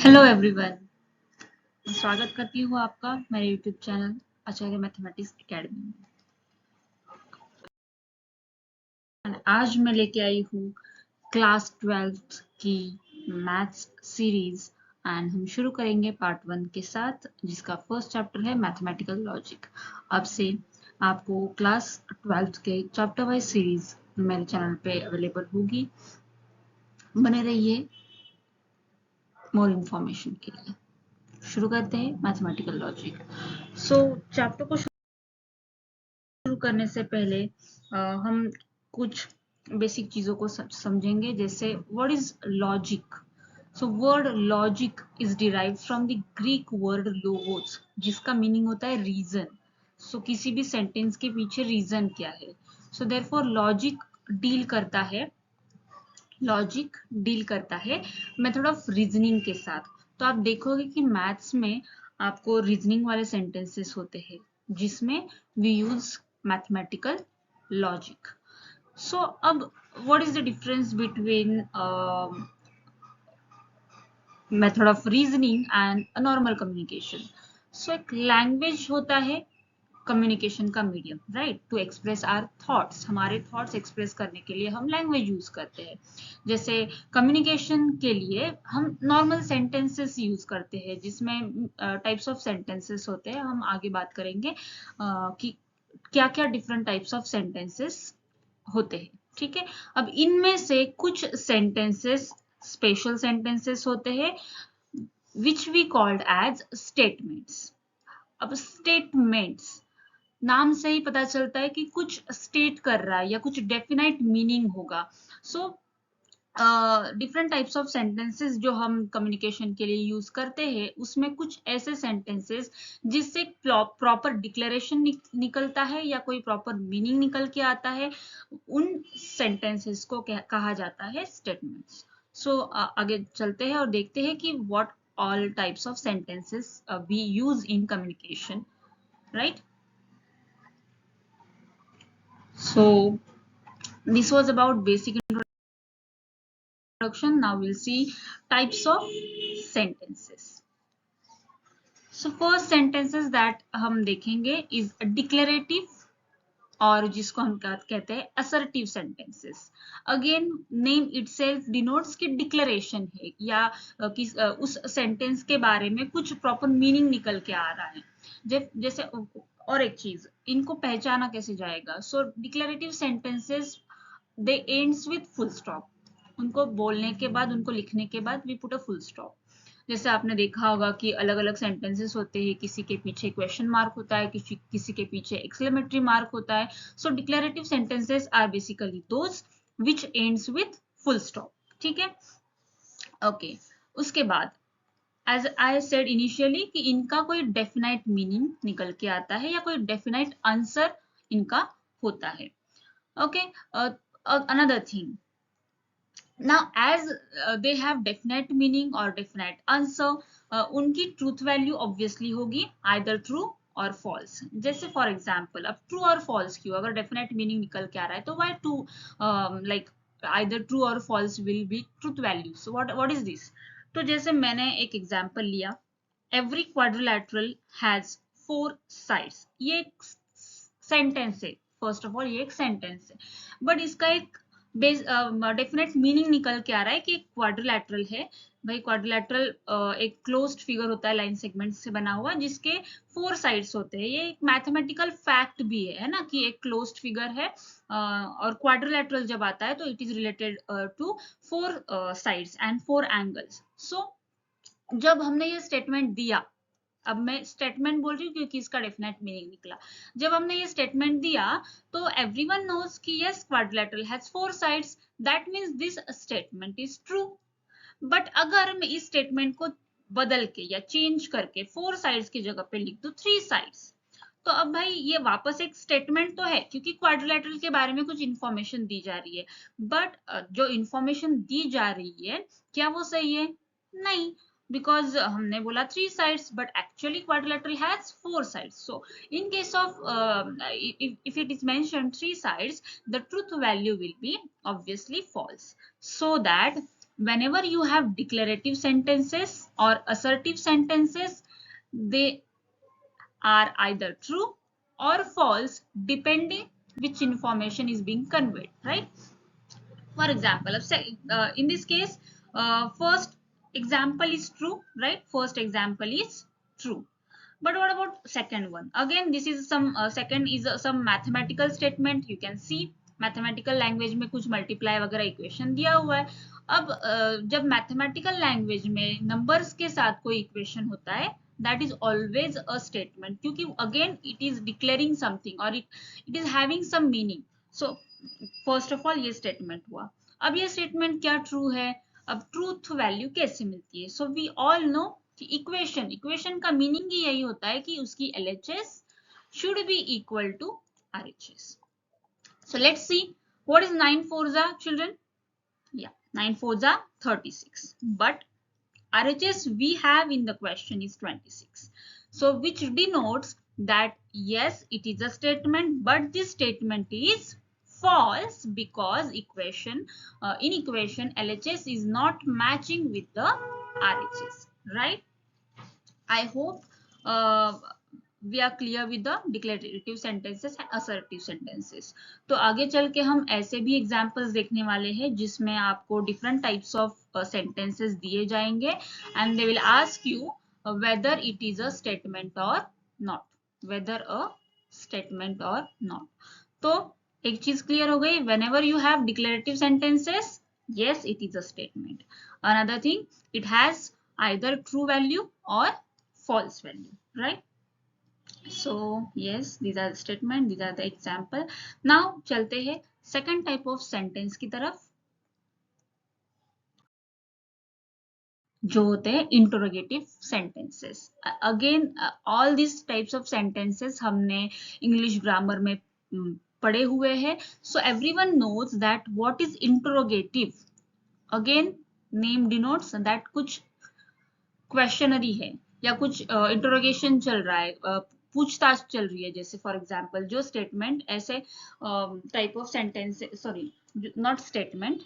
Hello everyone, स्वागत करती हूँ आपका मेरे यूट्यूब चैनल आचार्य मैथमेटिक्स एकेडमी में। आज मैं लेके आई हूँ क्लास 12th की मैथ्स सीरीज एंड हम शुरू करेंगे पार्ट 1 के साथ, जिसका फर्स्ट चैप्टर है मैथमेटिकल लॉजिक। अब से आपको क्लास 12th के चैप्टर वाइज सीरीज मेरे चैनल पे अवेलेबल होगी। बने रहिए मोर इन्फॉर्मेशन के लिए। शुरू करते हैं मैथमेटिकल लॉजिक। चैप्टर को शुरू करने से पहले हम कुछ बेसिक चीजों को समझेंगे, जैसे what is logic. So word logic is derived from the Greek word logos, जिसका मीनिंग होता है रीजन। सो किसी भी सेंटेंस के पीछे रीजन क्या है। सो देयरफॉर लॉजिक डील करता है मेथड ऑफ रीजनिंग के साथ। तो आप देखोगे कि मैथ्स में आपको रीजनिंग वाले सेंटेंसेस होते हैं जिसमें we use mathematical logic. So अब what is the difference between method of reasoning and normal communication. So एक लैंग्वेज होता है कम्युनिकेशन का medium, right, to express our thoughts. हमारे थॉट्स एक्सप्रेस करने के लिए हम लैंग्वेज यूज करते हैं। जैसे कम्युनिकेशन के लिए हम नॉर्मल सेंटेंसेस यूज करते हैं, जिसमें टाइप्स ऑफ सेंटेंसेस होते हैं। हम आगे बात करेंगे कि क्या क्या डिफरेंट टाइप्स ऑफ सेंटेंसेस होते हैं। ठीक है, अब इनमें से कुछ सेंटेंसेस स्पेशल सेंटेंसेस होते हैं which we called as statements. अब स्टेटमेंट्स नाम से ही पता चलता है कि कुछ स्टेट कर रहा है या कुछ डेफिनाइट मीनिंग होगा। So different types of sentences जो हम कम्युनिकेशन के लिए यूज करते हैं, उसमें कुछ ऐसे सेंटेंसेस जिससे प्रॉपर डिक्लेरेशन निकलता है या कोई प्रॉपर मीनिंग निकल के आता है, उन सेंटेंसेस को कहा जाता है स्टेटमेंट्स। सो आगे चलते हैं और देखते हैं कि what all types of sentences we use in communication, right? So this was about basic introduction. Now we'll see types of sentences. So first sentences that हम देखेंगे is declarative, और जिसको हम कहते हैं assertive sentences. Again name itself denotes कि declaration है या उस सेंटेंस के बारे में कुछ प्रॉपर मीनिंग निकल के आ रहा है। जैसे और एक चीज, इनको पहचाना कैसे जाएगा। So declarative sentences they ends with full stop. उनको बोलने के बाद, उनको लिखने के बाद we put a full stop. जैसे आपने देखा होगा कि अलग अलग सेंटेंसेस होते हैं, किसी के पीछे क्वेश्चन मार्क होता है, किसी के पीछे एक्सक्लेमेटरी मार्क होता है। So declarative sentences are basically those which ends with full stop. ठीक है, ओके। उसके बाद एज आई सेड इनिशियली कि इनका कोई डेफिनाइट मीनिंग निकल के आता है या कोई डेफिनाइट आंसर इनका होता है। Okay, another thing, now as they have definite meaning or definite answer, उनकी ट्रूथ वैल्यू ऑब्वियसली होगी आइदर ट्रू और फॉल्स। जैसे फॉर एग्जाम्पल, अब ट्रू और फॉल्स क्यों, अगर डेफिनेट मीनिंग निकल के आ रहा है तो why to like either true और false will be truth value. So what is this. तो जैसे मैंने एक एग्जाम्पल लिया, एवरी क्वाड्रिलैटरल हैज 4 साइड्स। ये एक सेंटेंस है, फर्स्ट ऑफ ऑल ये एक सेंटेंस है, बट इसका एक डेफिनेट मीनिंग निकल के आ रहा है कि क्वाड्रिलैटरल है। भाई क्वाड्रिलैटरल एक क्लोज्ड फिगर होता है लाइन सेगमेंट से बना हुआ, जिसके 4 साइड्स होते हैं। ये एक मैथमेटिकल फैक्ट भी है ना, कि एक क्लोज्ड फिगर है और क्वाड्रिलैटरल जब आता है तो it is related to 4 sides and 4 angles. So जब हमने ये स्टेटमेंट दिया, अब मैं स्टेटमेंट बोल रही हूँ क्योंकि इसका डेफिनेट मीनिंग निकला। जब हमने ये स्टेटमेंट दिया तो एवरीवन नोज कि yes quadrilateral has 4 sides, that means this statement is true. But अगर मैं इस स्टेटमेंट को बदल के या चेंज करके 4 साइड्स की जगह पे लिख दूं 3 साइड्स, तो अब भाई ये वापस एक स्टेटमेंट तो है, क्योंकि क्वाड्रिलैटरल के बारे में कुछ इंफॉर्मेशन दी जा रही है, बट जो इंफॉर्मेशन दी जा रही है क्या वो सही है? नहीं, because हमने बोला 3 sides but actually quadrilateral has 4 sides. So in case of if it is mentioned 3 sides, the truth value will be obviously false. So that whenever you have declarative sentences or assertive sentences, they are either true or false depending which information is being conveyed, right? For example, in this case, first example is true, right? First example is true. But what about second one? Again, this is some second is some mathematical statement. You can see mathematical language में कुछ multiply वगैरह equation दिया हुआ है. अब जब mathematical language में numbers के साथ कोई equation होता है, that is always a statement, क्योंकि again it is declaring something or it is having some meaning. So first of all ये स्टेटमेंट हुआ. अब ये स्टेटमेंट क्या ट्रू है? अब ट्रूथ वैल्यू कैसे मिलती है? सो वी ऑल नो कि इक्वेशन का मीनिंग ही यही होता है कि उसकी LHS should be equal to RHS. So let's see what is 9 4s children. या 9 4s 36, but RHS we have in the question is 26. So which denotes that yes, it is a statement, but this statement is false because in equation LHS is not matching with the RHS, right? I hope we are clear with the declarative sentences and assertive sentences. तो आगे चल के हम ऐसे भी examples देखने वाले हैं जिसमें आपको डिफरेंट टाइप्स ऑफ सेंटेंसेस दिए जाएंगे and they will ask you whether it is a statement or not, whether a statement or not. तो एक चीज क्लियर हो गई, whenever you have declarative sentences, yes, it is a statement. Another thing, it has either true value or false value, right? So yes, these are the statement, these are the example. Now चलते हैं second type of sentence की तरफ, जो होते हैं interrogative sentences. Again all this types of sentences हमने English grammar में पढ़े हुए हैं. So everyone knows that what is interrogative. Again name denotes that कुछ क्वेश्चनरी है या कुछ इंटरोगेशन चल रहा है, पूछताछ चल रही है. जैसे फॉर एग्जांपल जो स्टेटमेंट ऐसे type of sentence, sorry not statement,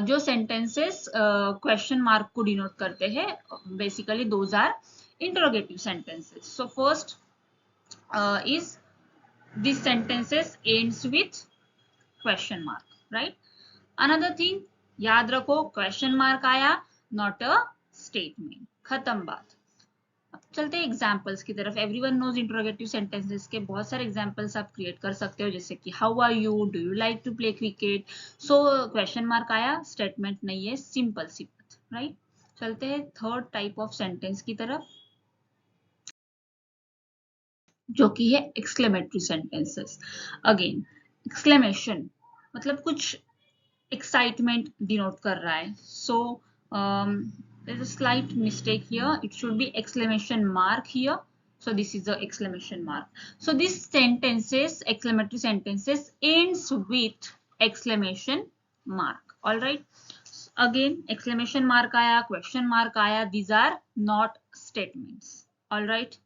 जो सेंटेंसेस क्वेश्चन मार्क को डिनोट करते हैं, basically those are interrogative sentences. So first is this sentences ends with question mark, right? Another thing, याद रखो क्वेश्चन मार्क आया, not a statement. खत्म बात. चलते हैं एग्जाम्पल्स की तरफ. एवरीवन नोज इंटरोगेटिव सेंटेंसेस के बहुत सारे एग्जाम्पल्स आप क्रिएट कर सकते हो, जैसे कि how are you, do you like to play cricket. So question mark आया, स्टेटमेंट नहीं है, सिंपल सी बात, राइट? चलते हैं थर्ड टाइप ऑफ सेंटेंस की तरफ, जो कि है एक्सक्लेमेटरी सेंटेंसेस. अगेन एक्सक्लेमेशन मतलब कुछ एक्साइटमेंट डिनोट कर रहा है. सो there's a slight mistake here, it should be exclamation mark here. So this is the exclamation mark. So this sentences, exclamatory sentences ends with exclamation mark. All right, again exclamation mark आया, question mark आया, these are not statements. All right,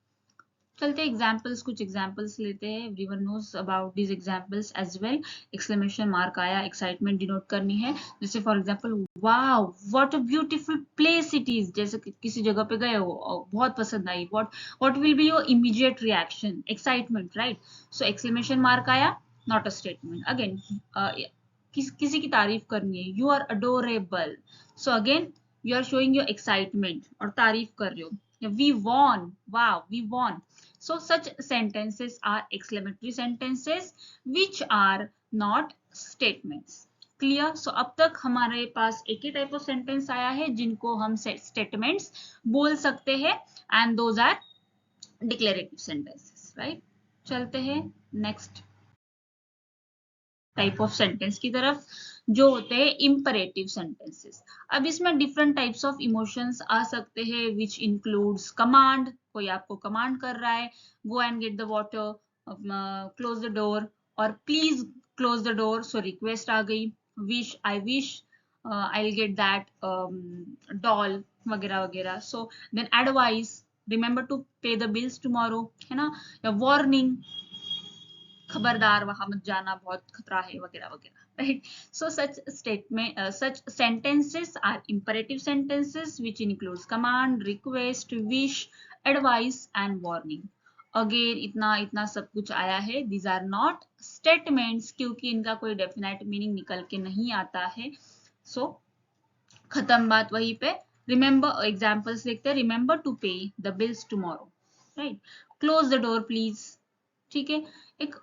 चलते examples, कुछ examples लेते हैं. Everyone knows about this examples as well. Exclamation mark आया, excitement denote करनी है. जैसे for example, wow what a beautiful place it is. जैसे किसी जगह पे गए हो, बहुत पसंद आई, what will be your immediate reaction? Excitement, right? So exclamation mark आया, नॉट अ स्टेटमेंट. अगेन किसी की तारीफ करनी है, you are adorable. So again you are showing your excitement और तारीफ कर रहे हो. We won, wow, we won. So such sentences are exclamatory sentences which are not statements. Clear? So अब तक हमारे पास एक ही टाइप ऑफ सेंटेंस आया है जिनको हम स्टेटमेंट्स बोल सकते हैं, and those are declarative sentences, right? चलते हैं नेक्स्ट टाइप ऑफ सेंटेंस की तरफ, जो होते हैं इंपरेटिव सेंटेंसेस. अब इसमें डिफरेंट टाइप्स ऑफ इमोशंस आ सकते हैं, विच इंक्लूड्स कमांड. कोई आपको कमांड कर रहा है, go and get the water, close the door, और please close the door. So request आ गई. Wish, I wish I will get that doll, वगैरह वगैरह. So then advice, remember to pay the bills tomorrow, है ना? या warning, खबरदार वहां मत जाना, बहुत खतरा है, वगैरह वगैरह. right? So such sentences are imperative sentences which includes command, request, wish, advice and warning. Again इतना इतना सब कुछ आया है. These are not statements क्योंकि इनका कोई definite meaning निकल के नहीं आता है. So खत्म बात वहीं पे. रिमेंबर एग्जाम्पल्स देखते हैं. Remember to pay the bills tomorrow, right. Close the door please. ठीक है, एक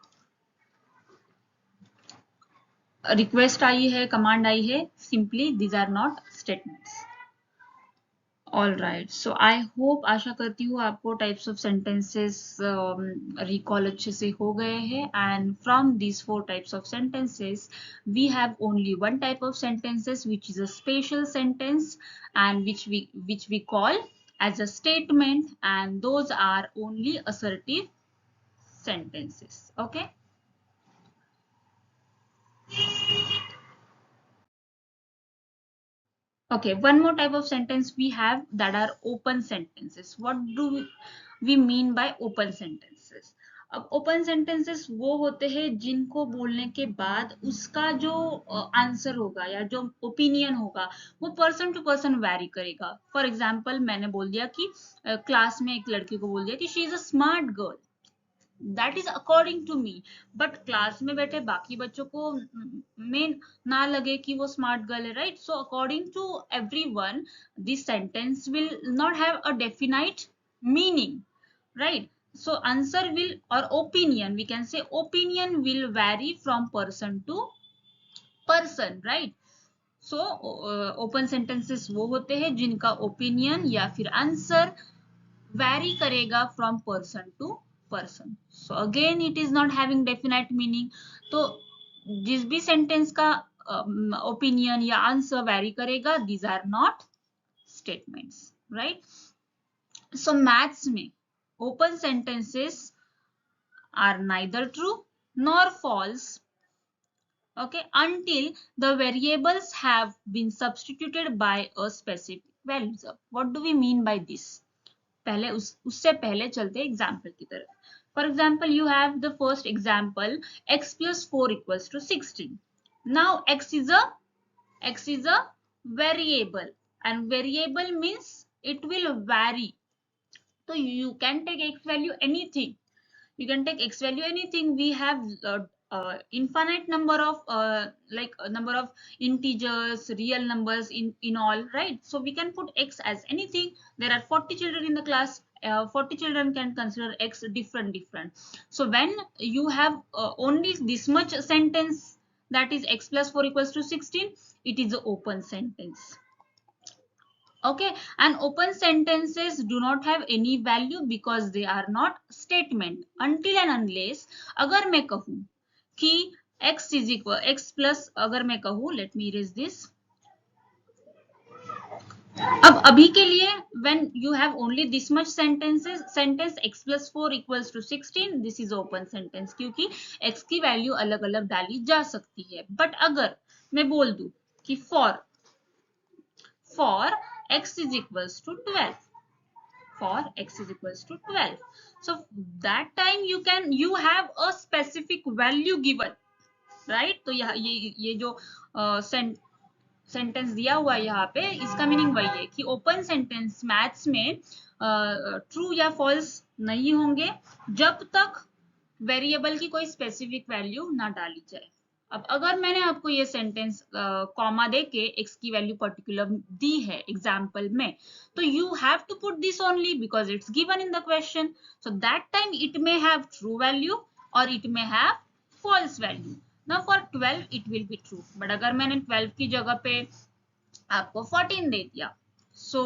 रिक्वेस्ट आई है, कमांड आई है. Simply these are not statements. All right. So I hope, आशा करती हूँ आपको टाइप्स ऑफ सेंटेंसेस रिकॉल अच्छे से हो गए हैं. And from these four types of sentences we have only one type of sentences which is a special sentence and which we call as a statement, and those are only assertive sentences. Okay. Okay, one more type of sentence we have that are open sentences. What do we mean by open sentences? अब open sentences वो होते हैं जिनको बोलने के बाद उसका जो आंसर होगा या जो ओपिनियन होगा वो पर्सन टू पर्सन वैरी करेगा. फॉर एग्जाम्पल, मैंने बोल दिया कि क्लास में एक लड़की को बोल दिया कि she is a smart girl. That is according to me. But class में बैठे बाकी बच्चों को में ना लगे कि वो स्मार्ट गर्ल है, right. So according to everyone this sentence will not have a definite meaning, right? So answer will, or opinion, we can say opinion will vary from person to person, right? So open sentences वो होते हैं जिनका opinion या फिर answer vary करेगा from person to person. So again it is not having definite meaning. तो जिस भी sentence का opinion या answer vary करेगा, these are not statements, right? So maths में open sentences are neither true nor false, okay, until the variables have been substituted by a specific values. What do we mean by this? पहले उससे पहले चलते example की तरफ. For example, you have the first example, x plus 4 equals to 16. Now x is a variable, and variable means it will vary. So you can take x value anything. You can take x value anything. We have infinite number of like a number of integers, real numbers in all, right? So we can put x as anything. There are 40 children in the class. 40 children can consider x different. So when you have only this much sentence, that is x plus 4 equals to 16, it is an open sentence. Okay, and open sentences do not have any value because they are not statement until and unless अगर मैं कहूँ कि x is equal x plus, अगर मैं कहूँ, let me erase this. अब अभी के लिए when you have only this much sentence x plus 4 equals to 16, this is open sentence क्योंकि x की वैल्यू अलग अलग डाली जा सकती है. बट अगर मैं बोल दूं कि for x is equals to 12, for x is equals to 12, so that time you have a specific value given, right? तो ये जो सेंटेंस दिया हुआ है यहाँ पे, इसका मीनिंग वही है कि ओपन सेंटेंस मैथ्स में ट्रू या फॉल्स नहीं होंगे जब तक वेरिएबल की कोई स्पेसिफिक वैल्यू ना डाली जाए. अब अगर मैंने आपको ये सेंटेंस कॉमा दे के x की वैल्यू पर्टिकुलर दी है एग्जाम्पल में, तो you have to put this only because it's given in the question. So that time it may have true value और it may have false value. Now for 12 it will be true, but अगर मैंने 12 की जगह पे आपको 14 दे दिया, so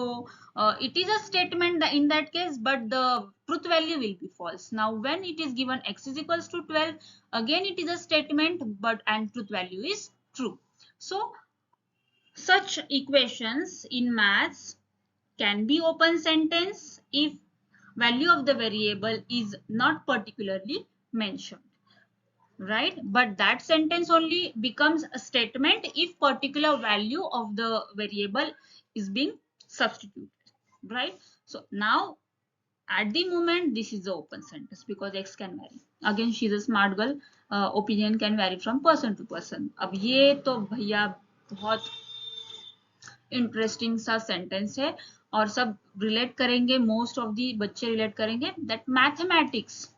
it is a statement in that case, but the truth value will be false. Now when it is given x is equals to 12, again it is a statement, but and truth value is true. So such equations in maths can be open sentence if value of the variable is not particularly mentioned, right? But that sentence only becomes a statement if particular value of the variable is being substituted, right? So now at the moment this is the open sentence because x can vary. Again she is a smart girl, opinion can vary from person to person. अब ये तो भैया बहुत interesting सा sentence है और सब relate करेंगे, मोस्ट ऑफ दी बच्चे रिलेट करेंगे दैट मैथमेटिक्स,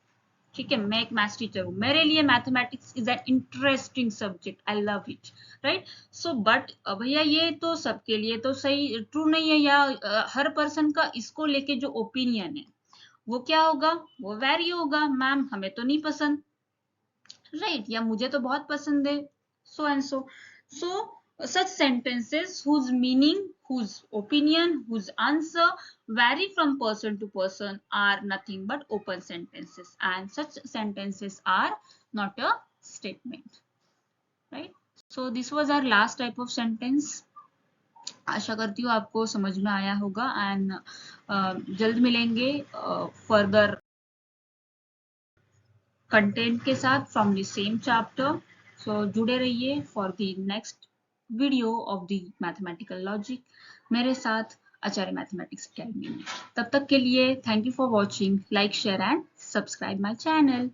ठीक है, मैं एक मैथ्स टीचर हूँ, मेरे लिए mathematics is an interesting subject, I love it, right. So but भैया ये तो सबके लिए तो सही ट्रू नहीं है, या हर पर्सन का इसको लेके जो ओपिनियन है वो क्या होगा, वो वैरी होगा, मैम हमें तो नहीं पसंद, राइट, या मुझे तो बहुत पसंद है, so and so. So such sentences whose meaning, whose opinion, whose answer vary from person to person are nothing but open sentences, and such sentences are not a statement, right? So this was our last type of sentence. आशा करती हूँ आपको समझ में आया होगा, and जल्द मिलेंगे further content के साथ फ्रॉम द सेम चैप्टर। सो जुड़े रहिए for the next video of the mathematical logic मेरे साथ आचार्य मैथमेटिक्स अकेडमी में। तब तक के लिए thank you for watching, like share and subscribe my channel.